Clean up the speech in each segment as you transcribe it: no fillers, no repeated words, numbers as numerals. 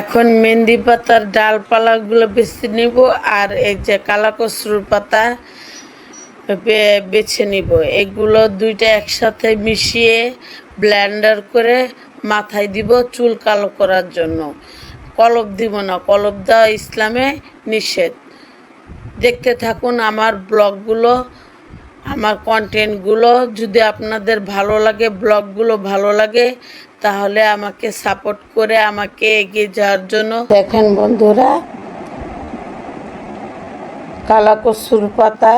এখন মেহেন্দি পাতার ডালপালাগুলো বেছে নিব, আর এই যে কালা কসুর পাতা বেছে নিব। এগুলো দুইটা একসাথে মিশিয়ে ব্লেন্ডার করে মাথায় দিব চুল কালো করার জন্য। কলপ দিব না, কলপ দেওয়া ইসলামে নিষেধ। দেখতে থাকুন আমার ব্লগগুলো, আমার কন্টেন্টগুলো। যদি আপনাদের ভালো লাগে, ব্লগগুলো ভালো লাগে, তাহলে আমাকে সাপোর্ট করে আমাকে এগিয়ে যাওয়ার জন্য। দেখেন বন্ধুরা, কালা কসুর পাতা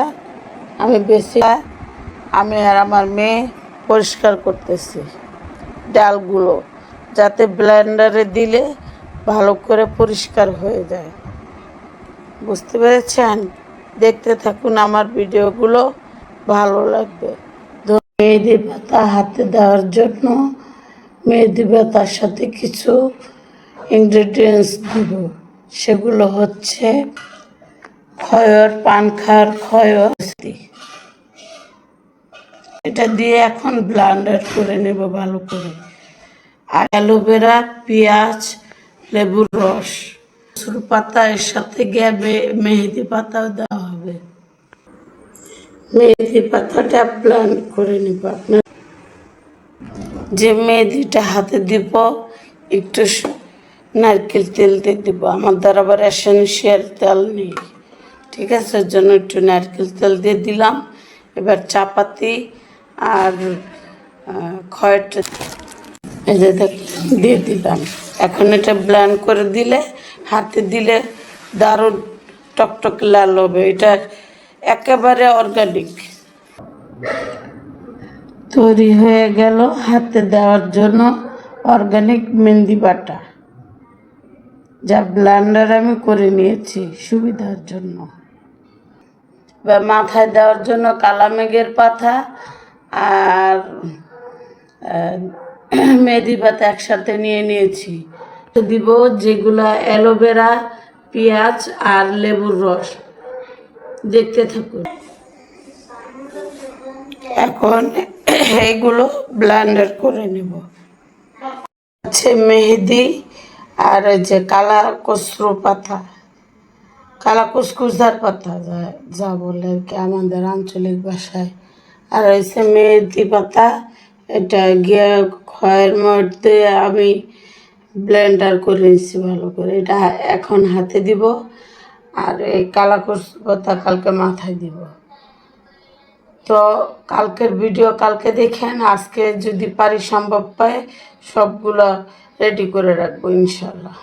আমি আর আমার মেয়ে পরিষ্কার করতেছি ডালগুলো, যাতে ব্লেন্ডারে দিলে ভালো করে পরিষ্কার হয়ে যায়। বুঝতে পেরেছেন? দেখতে থাকুন আমার ভিডিওগুলো, ভালো লাগবে। মেহেদি পাতা হাতে দেওয়ার জন্য মেহেদি পাতার সাথে কিছু ইনগ্রেডিয়েন্টস দিব। সেগুলো হচ্ছে খয়র, পানখার খয়র, এটা দিয়ে এখন ব্লেন্ডার করে নেব ভালো করে। আর অ্যালোভেরা, পেঁয়াজ, লেবুর রস, কসুর পাতা, এর সাথে গিয়ে মেহেদি পাতাও দেওয়া হবে। মেহেদি পাতাটা ব্লেন্ড করে নেব। আপনার যে মেহেদিটা হাতে দিব একটু নারকেল তেল দিয়ে দিব। আমার দ্বারা আবার এসেনশিয়াল তেল নেই, ঠিক আছে? ওর জন্য একটু নারকেল তেল দিয়ে দিলাম। এবার চাপাতি আর খয়টা এই যে দিয়ে দিলাম। এখন এটা ব্লেন্ড করে দিলে, হাতে দিলে দারুণ টকটক লাল হবে। এটা একেবারে অর্গানিক। তৈরি হয়ে গেল হাতে দেওয়ার জন্য অর্গানিক মেহেন্দি বাটা, যা ব্লেন্ডার আমি করে নিয়েছি সুবিধার জন্য। বা মাথায় দেওয়ার জন্য কালামেঘের পাতা আর মেহেদি পাতা একসাথে নিয়ে নিয়েছি। দিব যেগুলা অ্যালোভেরা, পেঁয়াজ আর লেবুর রস। দেখতে থাকুন। এখন এইগুলো ব্লেন্ডার করে নেব। আছে মেহেদি আর ওই যে কালা কসুর পাতা, কালা কুসকুসার পাতা যা বলে আর কি আমাদের আঞ্চলিক ভাষায়। আর হয়েছে মেহেদি পাতা, এটা গিয়ে খয়ের মধ্যে আমি ব্লেন্ডার করে নিচ্ছি ভালো করে। এটা এখন হাতে দিব, আর এই কালা কসুর পাতা কালকে মাথায় দিব। তো কালকের ভিডিও কালকে দেখেন, আজকে যদি পারি সম্ভব পায় সবগুলো রেডি করে রাখবো ইনশাল্লাহ।